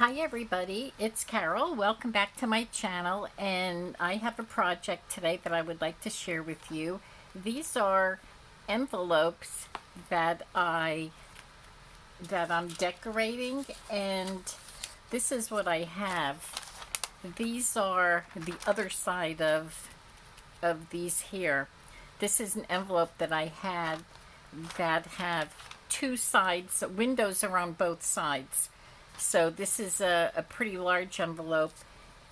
Hi everybody, it's Carol. Welcome back to my channel, and I have a project today that I would like to share with you. These are envelopes that I'm decorating, and this is what I have. These are the other side of these here. This is an envelope that I had that have two sides, windows are on both sides. So this is a pretty large envelope,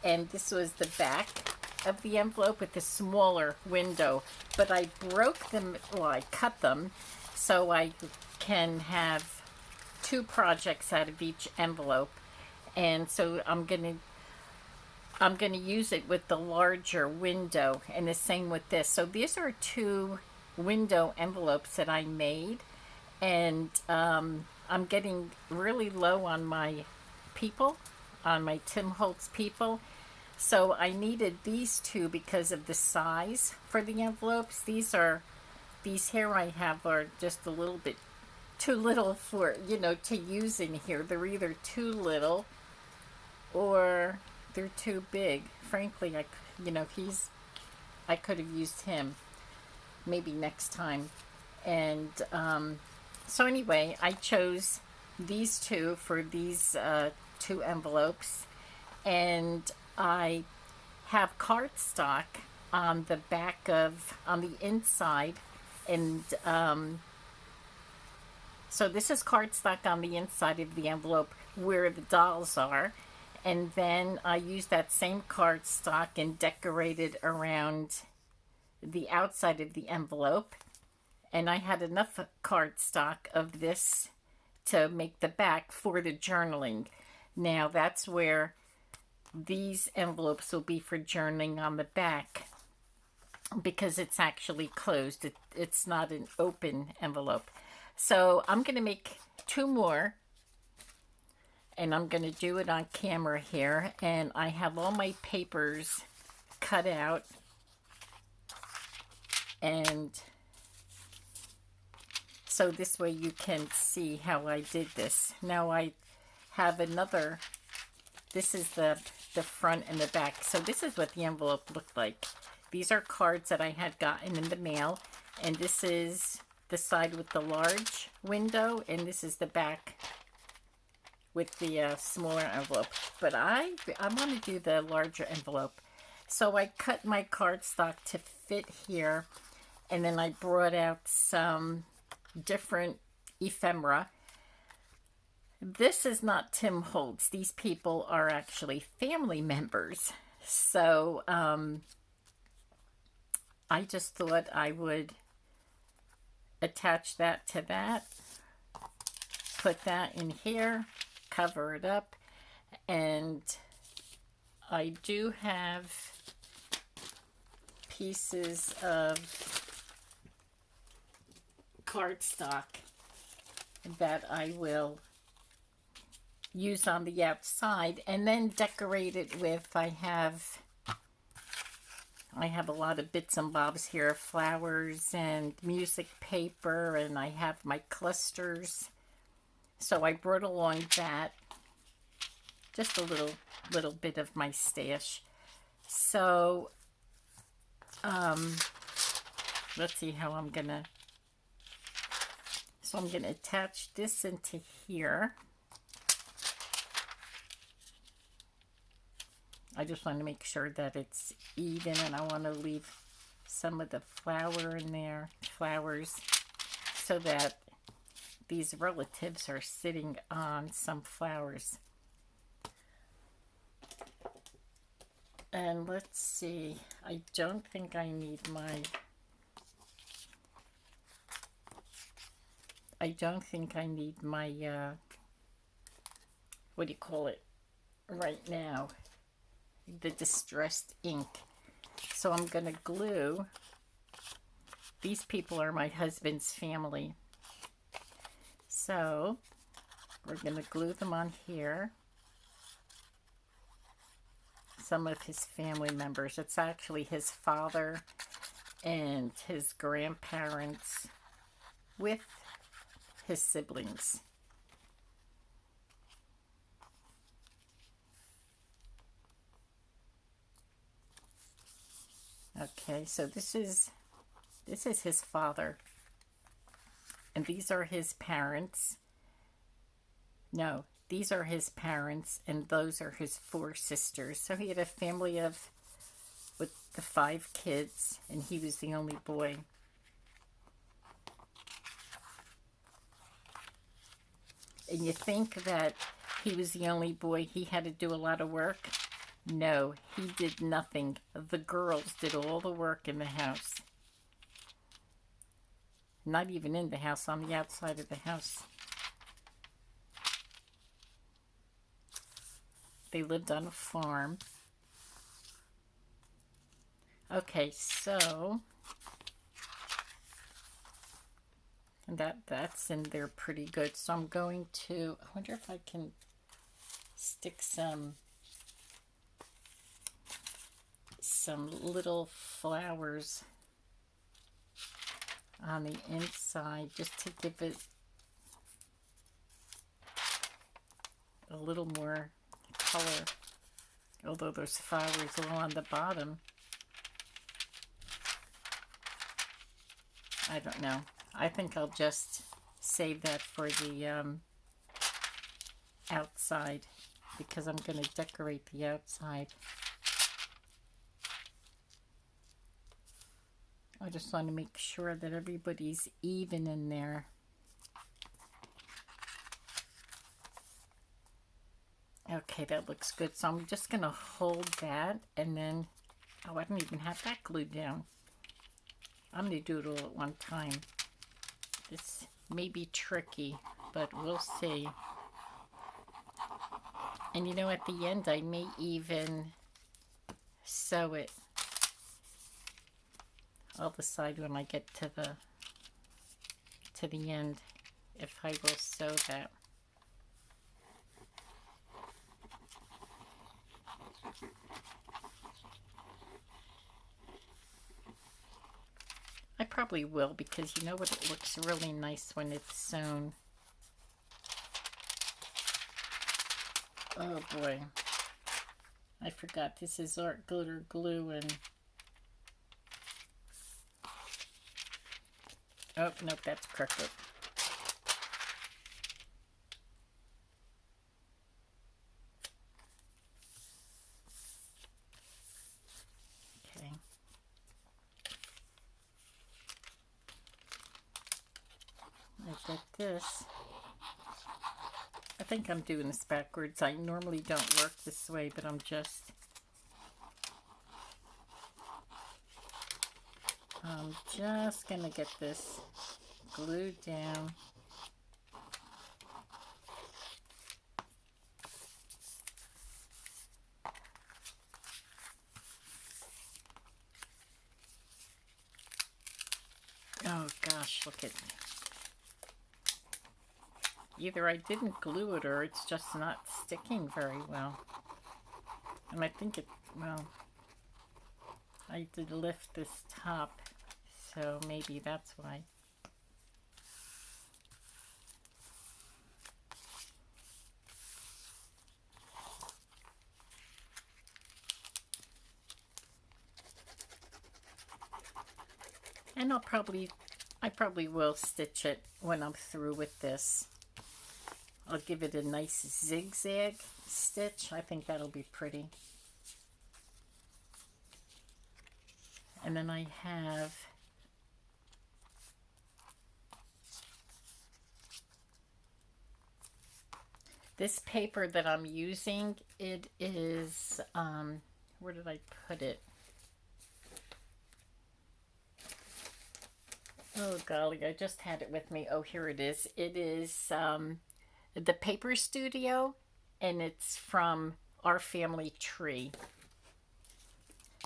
and this was the back of the envelope with a smaller window. But I broke them, well, I cut them, so I can have two projects out of each envelope. And so I'm gonna use it with the larger window, and the same with this. So these are two window envelopes that I made, and I'm getting really low on my people, on my Tim Holtz people. So I needed these two because of the size for the envelopes. These here I have are just a little bit too little for, to use in here. They're either too little or they're too big. Frankly, I could have used him maybe next time. And so anyway, I chose these two for these two envelopes, and I have cardstock on the on the inside, and so this is cardstock on the inside of the envelope where the dolls are, and then I used that same cardstock and decorated around the outside of the envelope. And I had enough cardstock of this to make the back for the journaling. Now that's where these envelopes will be for journaling on the back, because it's actually closed. It's not an open envelope. So I'm going to make two more, and I'm going to do it on camera here. And I have all my papers cut out, and so this way you can see how I did this. Now I have another, this is the front and the back. So this is what the envelope looked like. These are cards that I had gotten in the mail, and this is the side with the large window, and this is the back with the smaller envelope. But I want to do the larger envelope. So I cut my cardstock to fit here, and then I brought out some different ephemera. This is not Tim Holtz. These people are actually family members. So I just thought I would attach that to that, put that in here, cover it up, and I do have pieces of cardstock that I will use on the outside, and then decorate it with, I have a lot of bits and bobs here, flowers and music paper, and I have my clusters. So I brought along that, just a little bit of my stash. So let's see how I'm gonna attach this into here. I just want to make sure that it's even, and I want to leave some of the flower in there, flowers, so that these relatives are sitting on some flowers. And let's see, I don't think I need my, what do you call it, right now, the distressed ink. So I'm going to glue, these people are my husband's family. So we're going to glue them on here. Some of his family members. It's actually his father and his grandparents with his siblings. Okay, so this is his father, and these are his parents. No, these are his parents, and those are his four sisters. So he had a family of with the five kids, and he was the only boy. And you think that he was the only boy, he had to do a lot of work? No, he did nothing. The girls did all the work in the house. Not even in the house, on the outside of the house. They lived on a farm. Okay, so that's in there pretty good. So I'm going to, I wonder if I can stick some little flowers on the inside just to give it a little more color, although there's flowers all on the bottom. I don't know. I think I'll just save that for the outside, because I'm going to decorate the outside. I just want to make sure that everybody's even in there. Okay, that looks good. So I'm just going to hold that, and then, oh, I don't even have that glued down. I'm going to do it all at one time. This may be tricky, but we'll see. And you know, at the end, I may even sew it. I'll decide when I get to the end if I will sew that. I probably will, because you know what, it looks really nice when it's sewn. Oh boy, I forgot this is art glitter glue, and oh nope, that's crooked. Okay. I got this. I think I'm doing this backwards. I normally don't work this way, but I'm just gonna get this glued down. Oh gosh, look at me. Either I didn't glue it or it's just not sticking very well. And I think it, well, I did lift this top, so maybe that's why. And I probably will stitch it when I'm through with this. I'll give it a nice zigzag stitch. I think that'll be pretty. And then I have this paper that I'm using. It is, where did I put it? Oh golly, I just had it with me. Oh, here it is. It is the Paper Studio, and it's from Our Family Tree.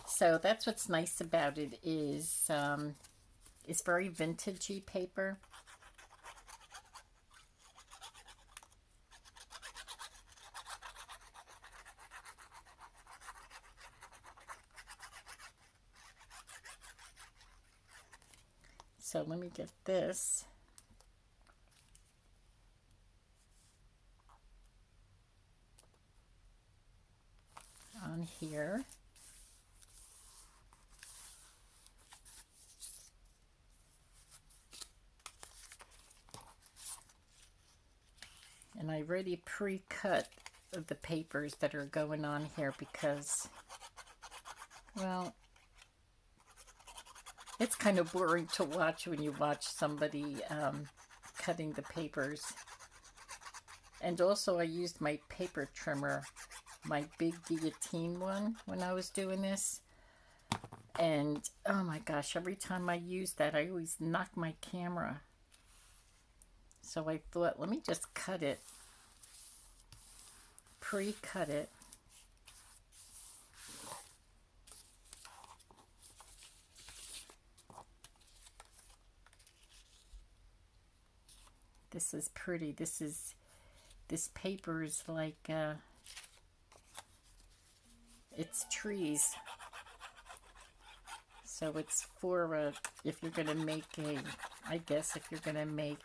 So that's what's nice about it, is it's very vintagey paper. So let me get this. On here. already pre-cut the papers that are going on here because, well, it's kind of boring to watch when you watch somebody cutting the papers. And also I used my paper trimmer, my big guillotine one, when I was doing this. And oh my gosh, every time I use that, I always knock my camera. So I thought, let me just cut it, pre-cut it. This is pretty. This paper is like, it's trees. So it's for, if you're going to make I guess if you're going to make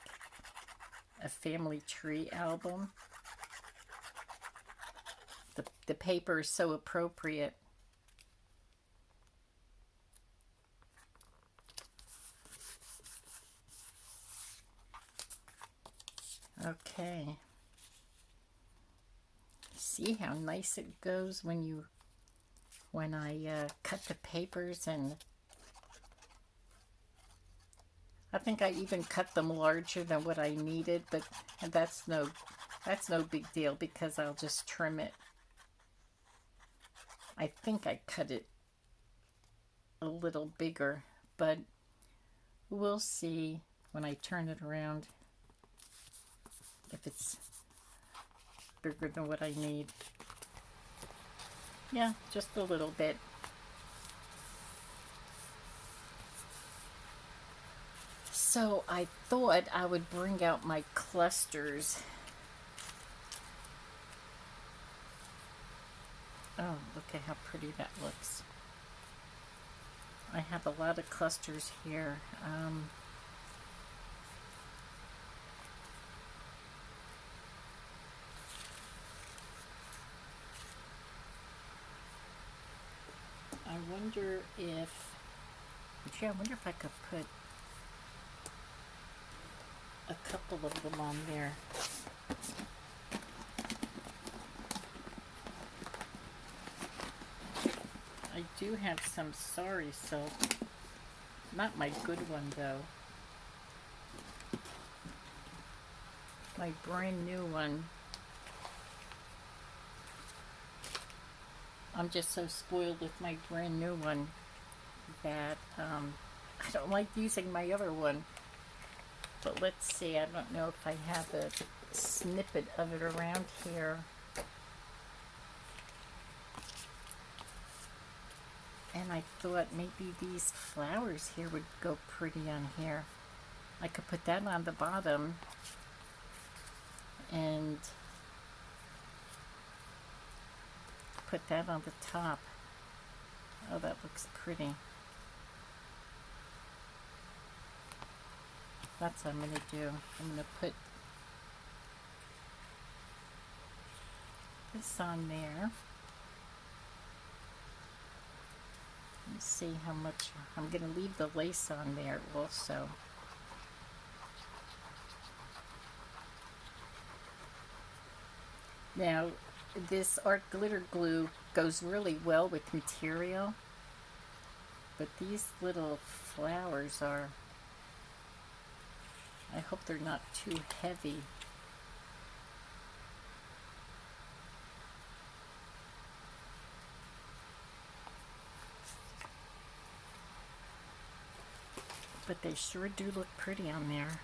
a family tree album. The paper is so appropriate. Okay. See how nice it goes when I cut the papers, and I think I even cut them larger than what I needed, but that's no big deal because I'll just trim it. I think I cut it a little bigger, but we'll see when I turn it around if it's bigger than what I need. Yeah, just a little bit. So I thought I would bring out my clusters. Oh, look at how pretty that looks. I have a lot of clusters here. I wonder if I could put a couple of them on there. I do have some Sorry Silk. Not my good one though. My brand new one. I'm just so spoiled with my brand new one that I don't like using my other one. But let's see, I don't know if I have a snippet of it around here. And I thought maybe these flowers here would go pretty on here. I could put that on the bottom and put that on the top. Oh, that looks pretty. That's what I'm going to do. I'm going to put this on there. Let's see how much. I'm going to leave the lace on there also. Now, this art glitter glue goes really well with material, but these little flowers are, I hope they're not too heavy. But they sure do look pretty on there.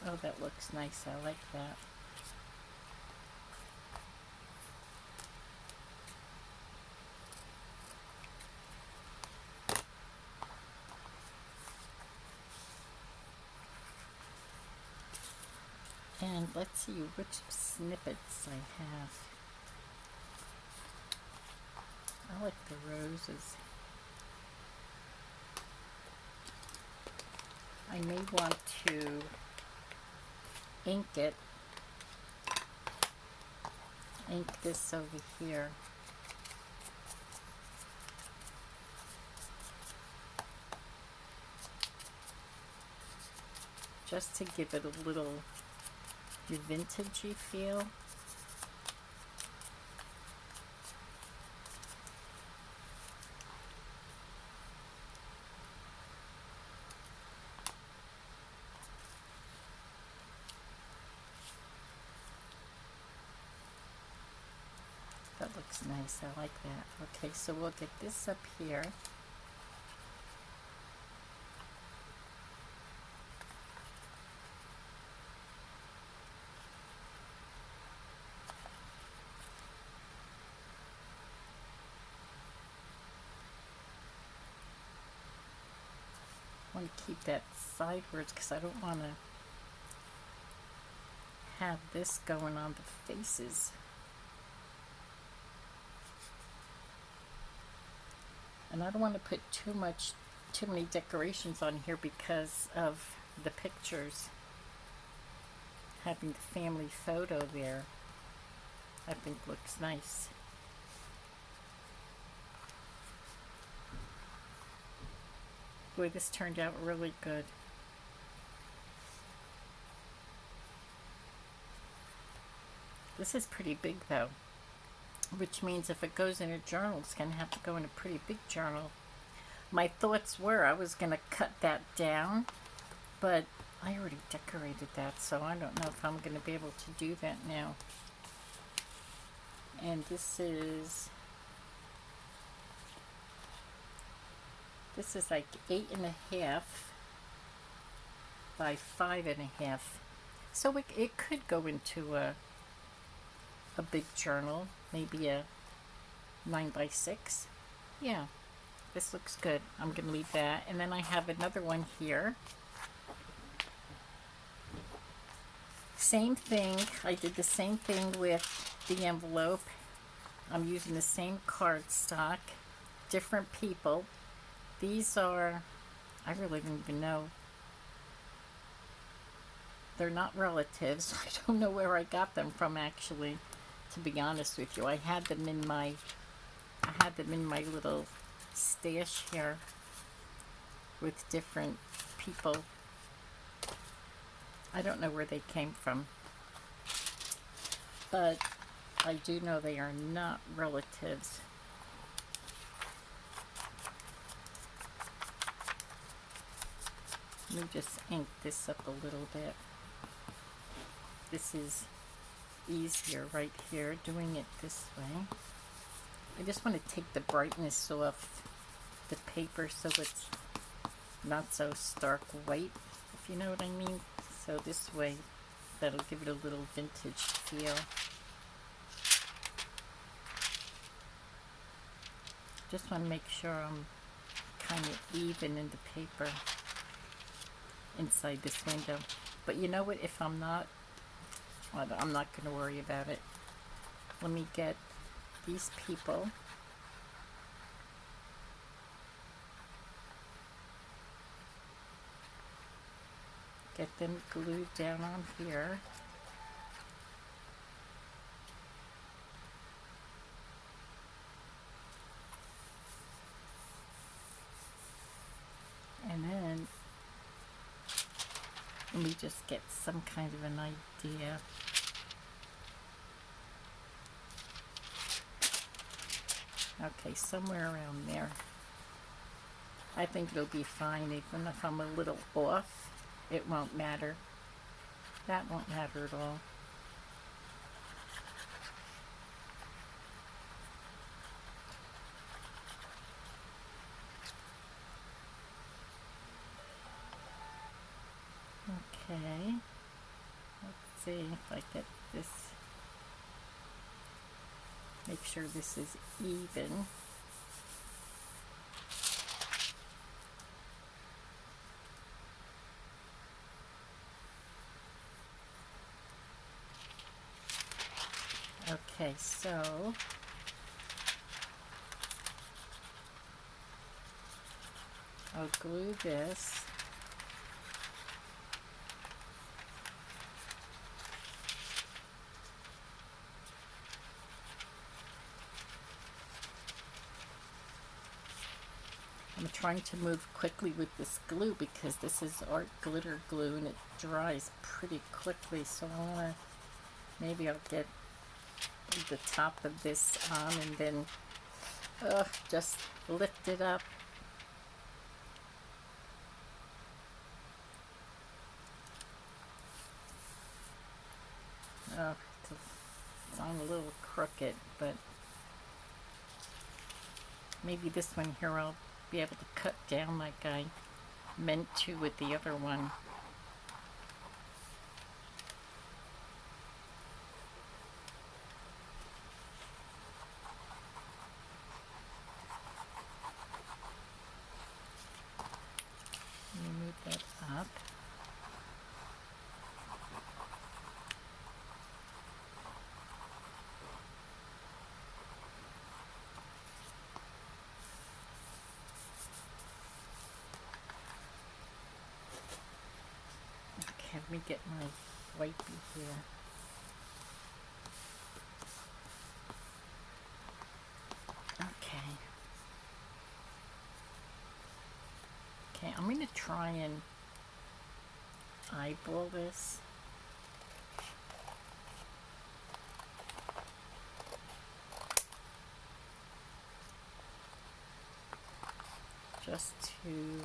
Oh, that looks nice. I like that. And let's see which snippets I have. I like the roses. I may want to ink it. Ink this over here. just to give it a little vintagey feel. That looks nice. I like that. Okay, so we'll get this up here. I want to keep that sideways because I don't want to have this going on the faces. And I don't want to put too many decorations on here because of the pictures. Having the family photo there, I think looks nice. Boy, this turned out really good. This is pretty big though, which means if it goes in a journal, it's going to have to go in a pretty big journal. My thoughts were I was going to cut that down, but I already decorated that, so I don't know if I'm going to be able to do that now. And this is like 8.5 by 5.5. So it could go into a big journal, maybe a 9 by 6. Yeah, this looks good. I'm going to leave that. And then I have another one here. Same thing. I did the same thing with the envelope. I'm using the same cardstock, different people. These are, I really don't even know. They're not relatives. I don't know where I got them from, actually, to be honest with you. I had them in my little stash here with different people. I don't know where they came from, but I do know they are not relatives. Let me just ink this up a little bit. This is easier right here, doing it this way. I just want to take the brightness off the paper so it's not so stark white, if you know what I mean. So this way, that'll give it a little vintage feel. Just want to make sure I'm kind of even in the paper inside this window. But you know what, if I'm not, I'm not going to worry about it. Let me get these people. Get them glued down on here. And then let me just get some kind of an idea. Okay, somewhere around there. I think it'll be fine, even if I'm a little off. It won't matter. That won't matter at all. Okay. Let's see if I get this. Make sure this is even. Okay, so I'll glue this. I'm trying to move quickly with this glue because this is art glitter glue and it dries pretty quickly. So I want to, maybe I'll get the top of this on and then just lift it up. Oh, it's on a little crooked, but maybe this one here I'll be able to cut down like I meant to with the other one. Let me move that up. Okay, let me get my wipey here. Okay. Okay, I'm going to try and eyeball this. Just to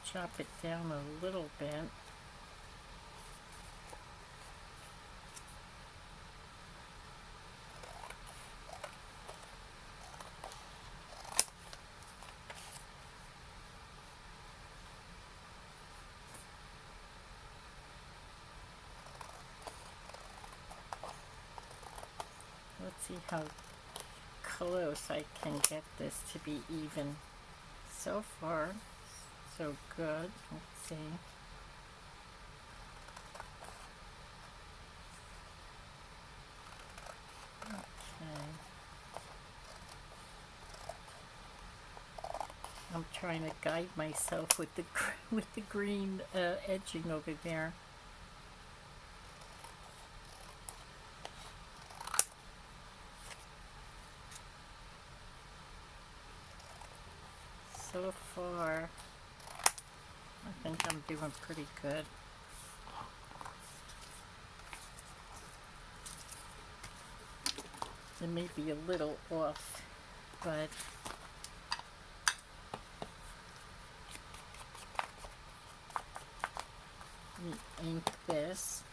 chop it down a little bit. Let's see how close I can get this to be even. So far, so good. Let's see. Okay. I'm trying to guide myself with the green edging over there. So far, I think I'm doing pretty good. It may be a little off, but let me ink this.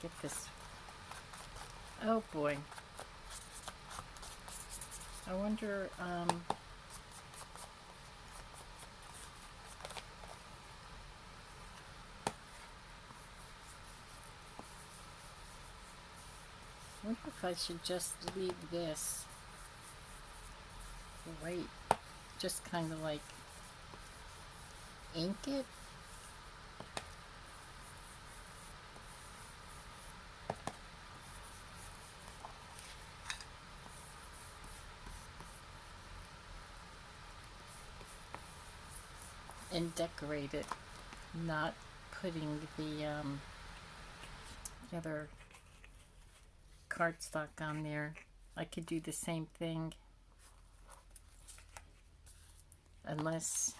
Get this. Oh boy. I wonder, I wonder if I should just leave this white, just kind of like ink it. And decorate it, not putting the other cardstock on there. I could do the same thing, unless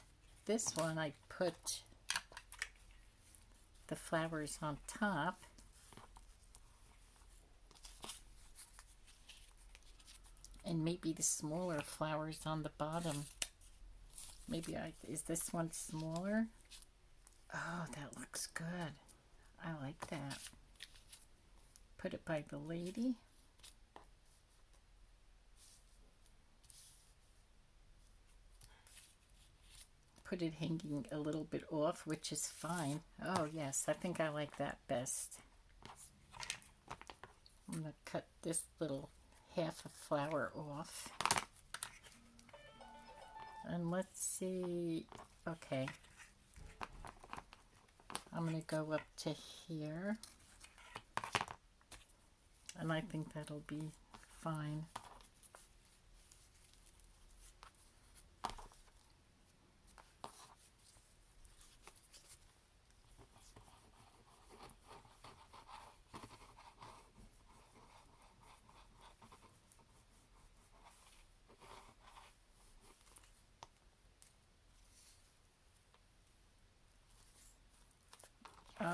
this one I put the flowers on top. And maybe the smaller flowers on the bottom. Maybe is this one smaller? Oh, that looks good. I like that. Put it by the lady. Put it hanging a little bit off, which is fine. Oh yes, I think I like that best. I'm gonna cut this little half a flower off. And let's see, okay. I'm gonna go up to here. And I think that'll be fine.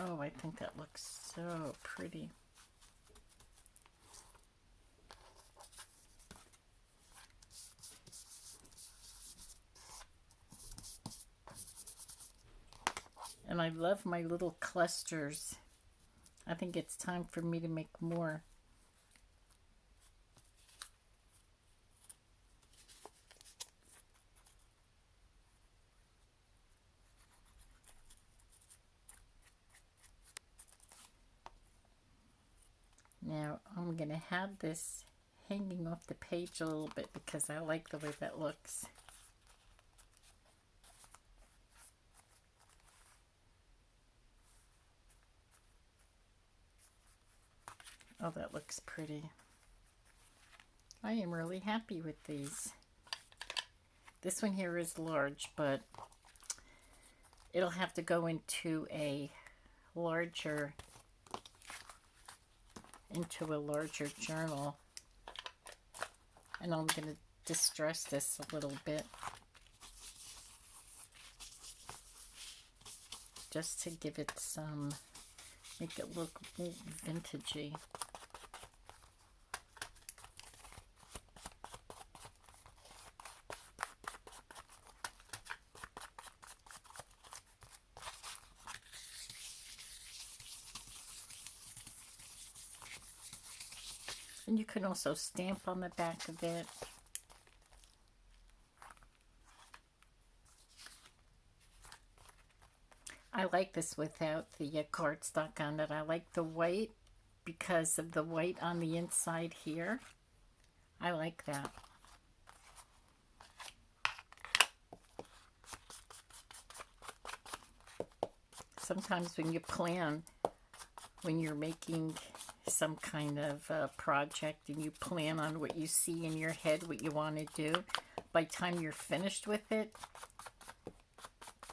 Oh, I think that looks so pretty. And I love my little clusters. I think it's time for me to make more. Now I'm going to have this hanging off the page a little bit because I like the way that looks. Oh, that looks pretty. I am really happy with these. This one here is large, but it'll have to go into a larger journal. And I'm going to distress this a little bit just to give it some, make it look more vintagey. And you can also stamp on the back of it. I like this without the cardstock on it. I like the white because of the white on the inside here. I like that. Sometimes when you plan, when you're making some kind of project and you plan on what you see in your head, what you want to do, by the time you're finished with it,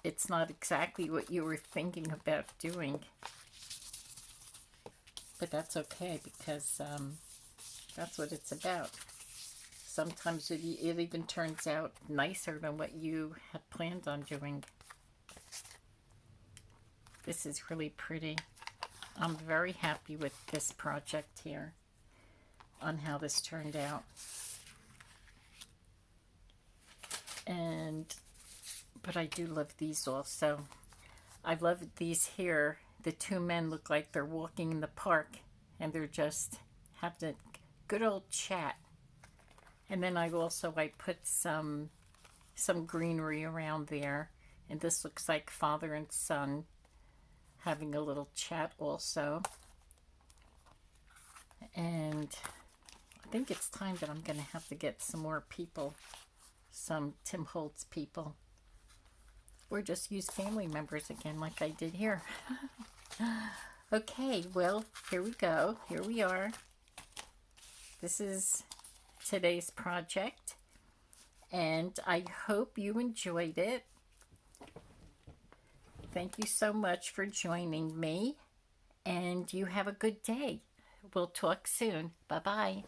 it's not exactly what you were thinking about doing. But that's okay because that's what it's about. Sometimes it even turns out nicer than what you had planned on doing. This is really pretty. I'm very happy with this project here on how this turned out. But I do love these also. I love these here. The two men look like they're walking in the park and they're just having a good old chat. And then I put some greenery around there, and this looks like father and son having a little chat also. And I think it's time that I'm going to have to get some more people, some Tim Holtz people, or just use family members again like I did here. Okay, well, here we go. Here we are. This is today's project, and I hope you enjoyed it. Thank you so much for joining me, and you have a good day. We'll talk soon. Bye-bye.